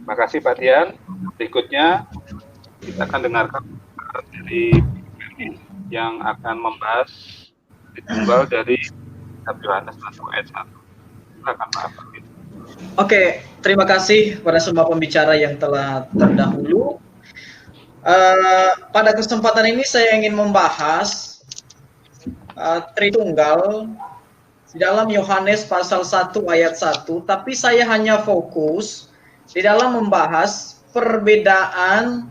Makasih Pak Tian. Berikutnya kita akan dengarkan dari yang akan membahas Tritunggal dari Yohanes 1 ayat 1. Silakan Pak. Oke, terima kasih pada semua pembicara yang telah terdahulu. Pada kesempatan ini saya ingin membahas Tritunggal di dalam Yohanes pasal 1 ayat 1, tapi saya hanya fokus di dalam membahas perbedaan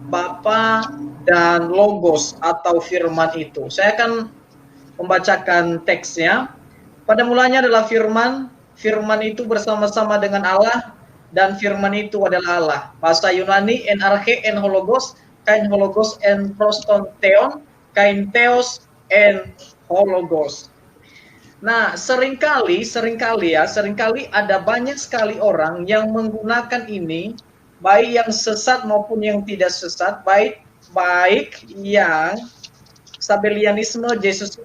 Bapa dan Logos atau firman itu. Saya akan membacakan teksnya. Pada mulanya adalah firman, firman itu bersama-sama dengan Allah, dan firman itu adalah Allah. Bahasa Yunani, en arche en hologos, kain hologos en proston theon, kain theos en hologos. Nah, seringkali ada banyak sekali orang yang menggunakan ini, baik yang sesat maupun yang tidak sesat, baik yang Sabellianisme, Jesus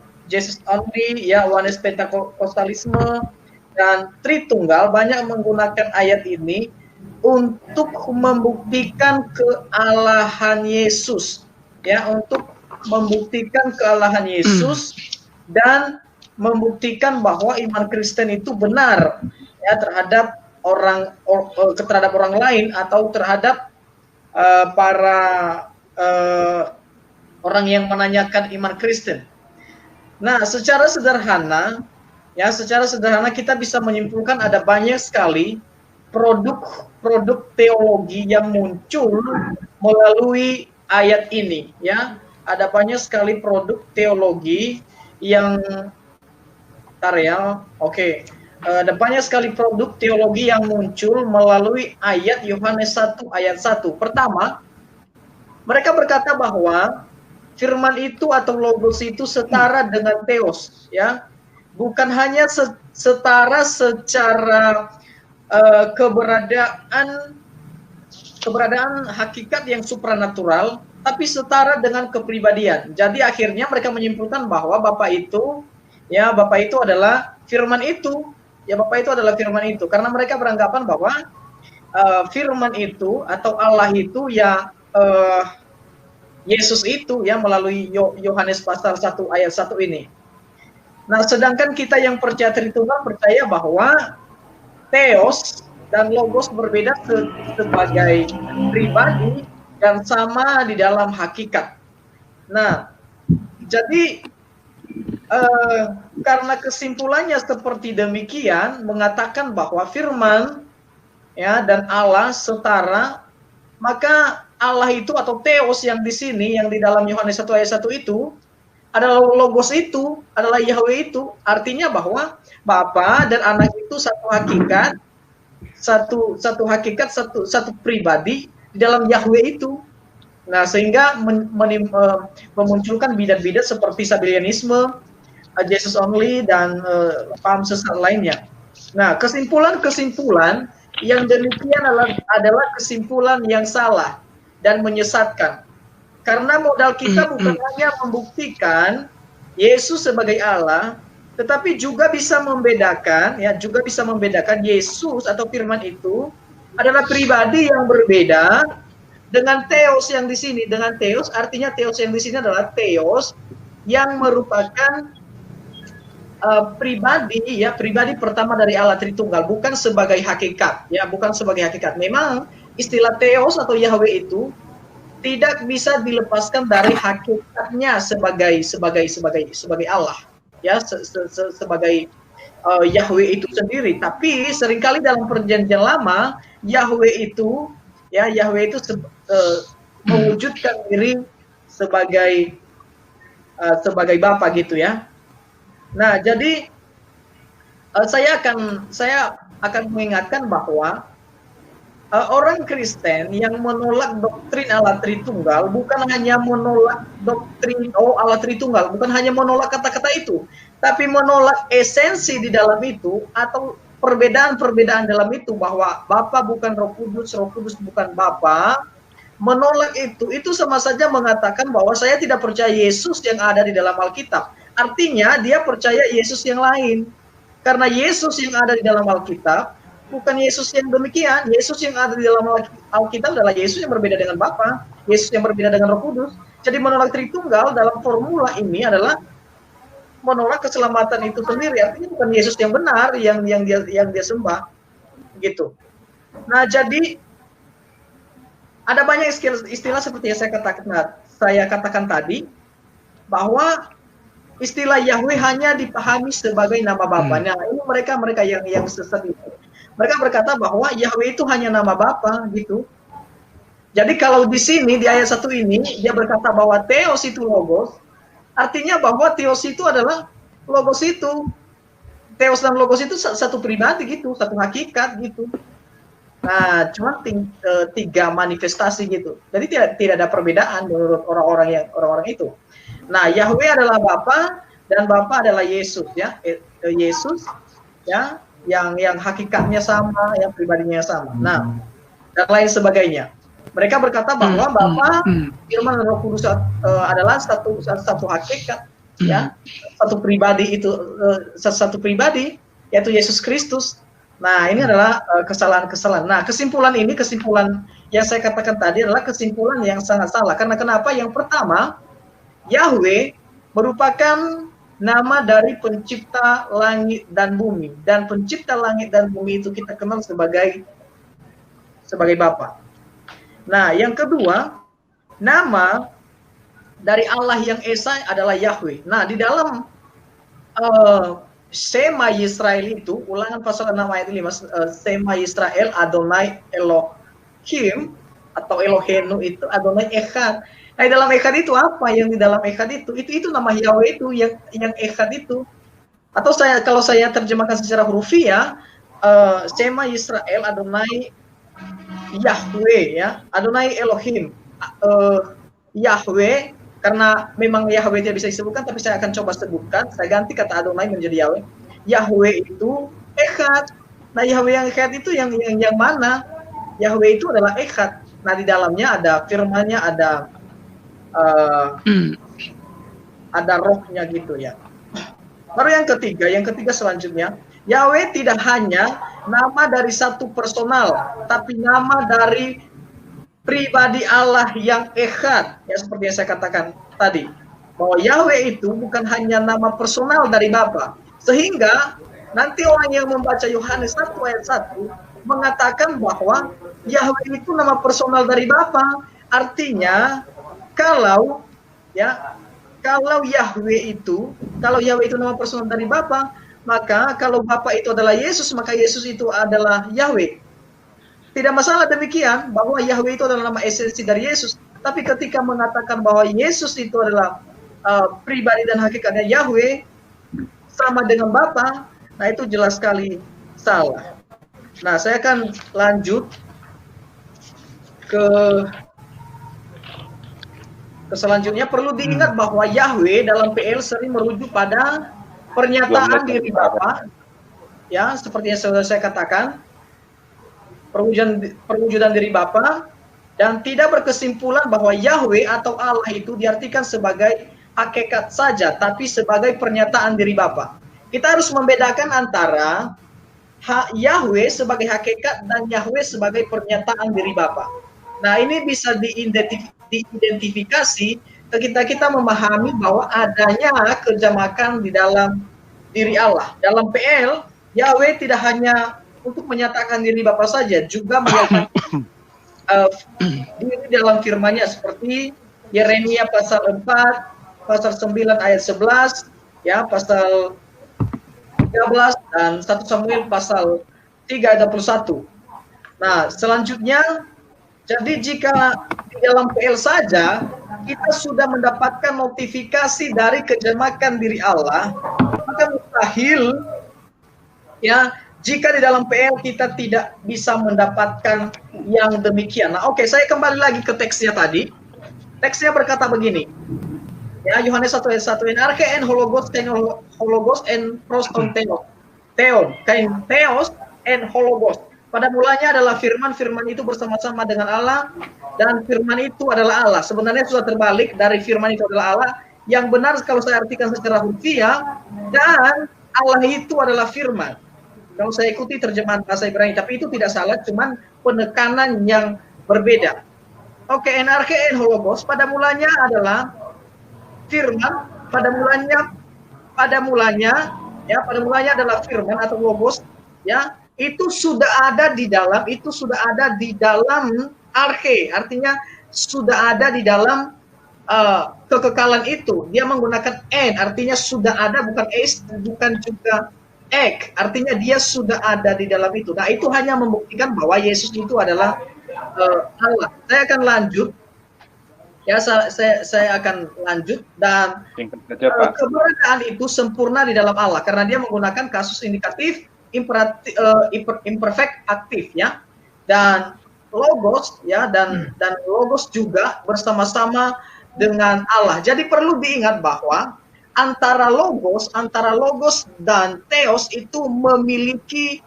only, ya, Oneness Pentakostalisme, dan Tritunggal banyak menggunakan ayat ini untuk membuktikan kealahan Yesus, ya, untuk membuktikan kealahan Yesus dan membuktikan bahwa iman Kristen itu benar, ya, terhadap orang lain atau terhadap para orang yang menanyakan iman Kristen. Nah, secara sederhana kita bisa menyimpulkan ada banyak sekali produk teologi yang muncul melalui ayat ini, ya. Ada banyak sekali produk teologi yang ada banyak sekali produk teologi yang muncul melalui ayat Yohanes 1 ayat 1. Pertama, mereka berkata bahwa firman itu atau logos itu setara dengan theos, ya. Bukan hanya setara secara keberadaan hakikat yang supranatural, tapi setara dengan kepribadian. Jadi akhirnya mereka menyimpulkan bahwa Bapa itu adalah firman itu. Ya, Bapa itu adalah firman itu. Karena mereka beranggapan bahwa firman itu atau Allah itu, ya, Yesus itu, ya, melalui Yohanes pasal 1 ayat 1 ini. Nah, sedangkan kita yang percaya Tritunggal percaya bahwa theos dan logos berbeda sebagai pribadi dan sama di dalam hakikat. Nah, jadi karena kesimpulannya seperti demikian, mengatakan bahwa firman, ya, dan Allah setara, maka Allah itu atau theos yang di sini, yang di dalam Yohanes 1 ayat 1 itu adalah logos itu, adalah Yahweh itu. Artinya bahwa Bapa dan Anak itu satu hakikat, satu pribadi di dalam Yahweh itu. Nah, sehingga memunculkan bidat-bidat seperti Sabellianisme, Jesus only, dan paham sesat lainnya. Nah, kesimpulan yang demikian adalah kesimpulan yang salah dan menyesatkan. Karena modal kita bukan hanya membuktikan Yesus sebagai Allah, tetapi juga bisa membedakan Yesus atau firman itu adalah pribadi yang berbeda dengan theos yang di sini. Dengan theos, artinya theos yang di sini adalah theos yang merupakan pribadi pertama dari Allah Tritunggal, bukan sebagai hakikat, ya, bukan sebagai hakikat. Memang istilah theos atau Yahweh itu tidak bisa dilepaskan dari hakikatnya sebagai Allah, ya, sebagai Yahweh itu sendiri. Tapi seringkali dalam perjanjian lama Yahweh itu mewujudkan diri sebagai Bapa gitu, ya. Nah, jadi saya akan mengingatkan bahwa orang Kristen yang menolak doktrin Allah Tritunggal bukan hanya menolak doktrin Allah Tritunggal, bukan hanya menolak kata-kata itu, tapi menolak esensi di dalam itu atau perbedaan-perbedaan dalam itu, bahwa Bapa bukan Roh Kudus bukan Bapa. Menolak itu sama saja mengatakan bahwa saya tidak percaya Yesus yang ada di dalam Alkitab. Artinya dia percaya Yesus yang lain. Karena Yesus yang ada di dalam Alkitab bukan Yesus yang demikian. Yesus yang ada di dalam Alkitab adalah Yesus yang berbeda dengan Bapa, Yesus yang berbeda dengan Roh Kudus. Jadi menolak Tritunggal dalam formula ini adalah menolak keselamatan itu sendiri. Artinya bukan Yesus yang benar yang dia sembah, gitu. Nah, jadi ada banyak istilah seperti yang saya katakan tadi, bahwa istilah Yahweh hanya dipahami sebagai nama Bapa. Nah, ini mereka yang sesat itu. Mereka berkata bahwa Yahweh itu hanya nama Bapa, gitu. Jadi kalau di sini di ayat 1 ini dia berkata bahwa Theos itu Logos, artinya bahwa Theos itu adalah Logos itu. Theos dan Logos itu satu pribadi gitu, satu hakikat gitu. Nah, cuma 3 manifestasi gitu. Jadi tidak ada perbedaan menurut orang-orang itu. Nah, Yahweh adalah Bapa dan Bapa adalah Yesus, ya. Yesus, ya, yang hakikatnya sama, yang pribadinya sama. Nah, dan lain sebagainya. Mereka berkata bahwa Bapa, Firman dan Roh Kudus adalah satu hakikat, ya, satu pribadi itu, satu pribadi, yaitu Yesus Kristus. Nah, ini adalah kesalahan-kesalahan. Nah, kesimpulan yang saya katakan tadi adalah kesimpulan yang sangat salah. Karena kenapa? Yang pertama, Yahweh merupakan nama dari pencipta langit dan bumi. Dan pencipta langit dan bumi itu kita kenal sebagai Bapa. Nah, yang kedua, nama dari Allah yang Esa adalah Yahweh. Nah, di dalam Sema Yisrael itu, Ulangan pasal 6 ayat 5, Sema Yisrael, Adonai Elohim, atau Elohenu itu Adonai Echad. Nah, di dalam Echad itu apa? Yang di dalam Echad itu nama Yahweh itu, yang Echad itu. Atau kalau saya terjemahkan secara hurufiah, Sema Yisrael, Adonai Yahweh, ya, Adonai Elohim, Yahweh, karena memang Yahweh tidak bisa disebutkan, tapi saya akan coba sebutkan. Saya ganti kata Adonai menjadi Yahweh. Yahweh itu Echad. Nah, Yahweh yang Echad itu yang mana? Yahweh itu adalah Echad. Nah, di dalamnya ada firman-Nya, ada rohnya gitu, ya. Baru yang ketiga selanjutnya, Yahweh tidak hanya nama dari satu personal, tapi nama dari pribadi Allah yang Echad, ya, seperti yang saya katakan tadi, bahwa Yahweh itu bukan hanya nama personal dari Bapa, sehingga nanti orang yang membaca Yohanes 1 ayat 1 mengatakan bahwa Yahweh itu nama personal dari Bapa. Artinya kalau Yahweh itu nama personal dari Bapa, maka kalau Bapa itu adalah Yesus, maka Yesus itu adalah Yahweh. Tidak masalah demikian, bahwa Yahweh itu adalah nama esensi dari Yesus. Tapi ketika mengatakan bahwa Yesus itu adalah pribadi dan hakikatnya Yahweh, sama dengan Bapa, nah itu jelas sekali salah. Nah, saya akan lanjut ke selanjutnya. Perlu diingat bahwa Yahweh dalam PL sering merujuk pada pernyataan diri Bapa, ya, seperti yang sudah saya katakan, perwujudan diri Bapa, dan tidak berkesimpulan bahwa Yahweh atau Allah itu diartikan sebagai hakikat saja, tapi sebagai pernyataan diri Bapa. Kita harus membedakan antara Yahweh sebagai hakikat dan Yahweh sebagai pernyataan diri Bapa. Nah, ini bisa diidentifikasi ketika kita memahami bahwa adanya kejamakan di dalam diri Allah. Dalam PL, Yahweh tidak hanya untuk menyatakan diri Bapa saja, juga menyatakan diri dalam firman-Nya, seperti Yeremia pasal 4, pasal 9 ayat 11, ya, pasal 13, dan 1 Samuel pasal 3 ayat 21. Nah, selanjutnya, jadi jika di dalam PL saja kita sudah mendapatkan notifikasi dari kejamakan diri Allah, maka mustahil, ya, jika di dalam PL kita tidak bisa mendapatkan yang demikian. Nah, oke, saya kembali lagi ke teksnya tadi. Teksnya berkata begini, ya, Yohanes 1 ayat 1, en arche en hologos en proston theon, kain theos en hologos. Pada mulanya adalah firman itu bersama-sama dengan Allah, dan firman itu adalah Allah. Sebenarnya sudah terbalik dari firman itu adalah Allah. Yang benar kalau saya artikan secara hurufiah, dan Allah itu adalah firman. Kalau saya ikuti terjemahan bahasa Ibrani, tapi itu tidak salah, cuman penekanan yang berbeda. Oke, NRK and Hologos pada mulanya adalah firman, pada mulanya adalah firman atau logos, ya. Itu sudah ada di dalam arche, artinya sudah ada di dalam kekekalan itu. Dia menggunakan n, artinya sudah ada, bukan es, bukan juga ek, artinya dia sudah ada di dalam itu. Nah, itu hanya membuktikan bahwa Yesus itu adalah Allah. Saya akan lanjut. Ya, saya akan lanjut, dan keberadaan itu sempurna di dalam Allah karena dia menggunakan kasus indikatif imperfect aktif, ya, dan logos, ya, dan logos juga bersama-sama dengan Allah. Jadi perlu diingat bahwa antara logos dan theos itu memiliki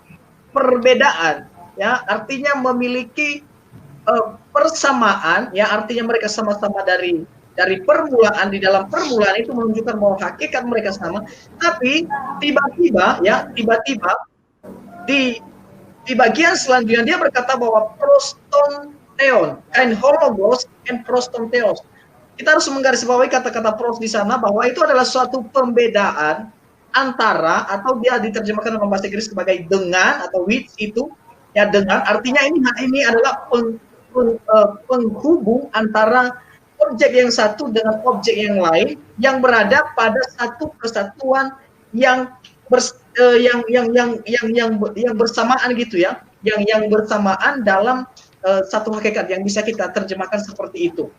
perbedaan, ya, artinya memiliki persamaan, ya, artinya mereka sama-sama dari permulaan. Di dalam permulaan itu menunjukkan bahwa hakikat mereka sama, tapi tiba-tiba di bagian selanjutnya dia berkata bahwa proston theon and hologos and proston theos. Kita harus menggarisbawahi kata-kata pros di sana bahwa itu adalah suatu pembedaan antara, atau dia diterjemahkan dalam bahasa Inggris sebagai dengan atau with, itu ya, dengan, artinya ini adalah penghubung antara objek yang satu dengan objek yang lain yang berada pada satu kesatuan yang bersamaan gitu, ya, yang bersamaan dalam satu hakikat yang bisa kita terjemahkan seperti itu.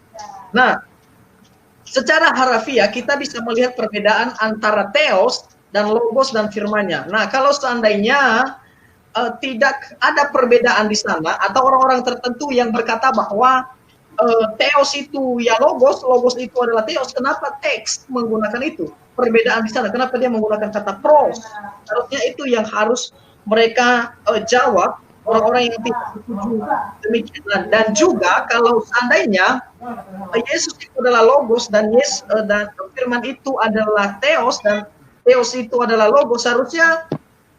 Nah, secara harafiah kita bisa melihat perbedaan antara theos dan logos dan firman-Nya. Nah, kalau seandainya tidak ada perbedaan di sana, atau orang-orang tertentu yang berkata bahwa theos itu ya logos itu adalah theos, kenapa teks menggunakan itu? Perbedaan di sana, kenapa dia menggunakan kata pros? Harusnya itu yang harus mereka jawab, orang-orang yang tidak setuju demikian. Dan juga kalau seandainya Yesus itu adalah logos dan firman itu adalah theos, dan theos itu adalah logos, harusnya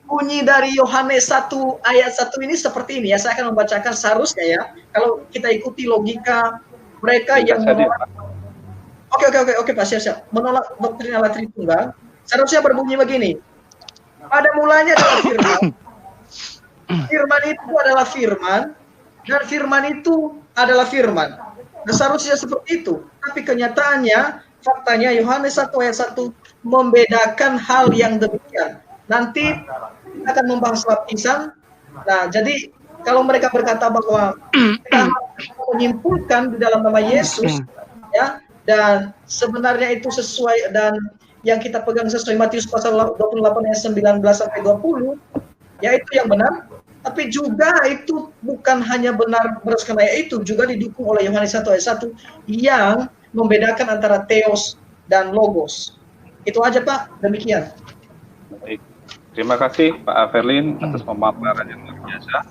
bunyi dari Yohanes 1 ayat 1 ini seperti ini, ya. Saya akan membacakan seharusnya, ya, kalau kita ikuti logika mereka yang menolak. Oke Pak, siap. Menolak doktrin Allah Tritunggal, seharusnya berbunyi begini. Pada mulanya adalah firman. Firman itu adalah firman, dan firman itu adalah firman. Nah, seharusnya seperti itu. Tapi kenyataannya, faktanya Yohanes 1 ayat 1 membedakan hal yang demikian. Nanti kita akan membahas lapisan. Nah, jadi kalau mereka berkata bahwa kita menyimpulkan di dalam nama Yesus, ya, dan sebenarnya itu sesuai, dan yang kita pegang sesuai Matius pasal 28 ayat 19 sampai 20, ya, itu yang benar. Tapi juga itu bukan hanya benar berdasarkan ayat itu, juga didukung oleh Yohanes 1 ayat 1 yang membedakan antara theos dan logos. Itu aja, Pak, demikian. Baik. Terima kasih Pak Averlin atas pemaparan yang luar biasa.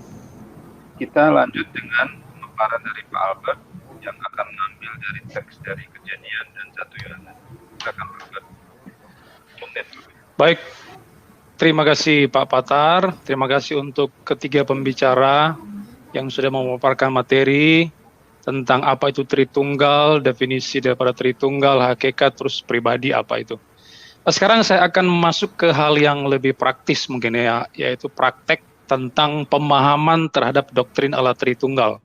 Kita lanjut dengan pemaparan dari Pak Albert yang akan mengambil dari teks dari Kejadian dan 1 Yohanes. Silakan Pak Albert. Baik, terima kasih Pak Patar. Terima kasih untuk ketiga pembicara yang sudah memaparkan materi tentang apa itu Tritunggal, definisi daripada Tritunggal, hakikat, terus pribadi apa itu. Sekarang saya akan masuk ke hal yang lebih praktis mungkin, ya, yaitu praktek tentang pemahaman terhadap doktrin Allah Tritunggal.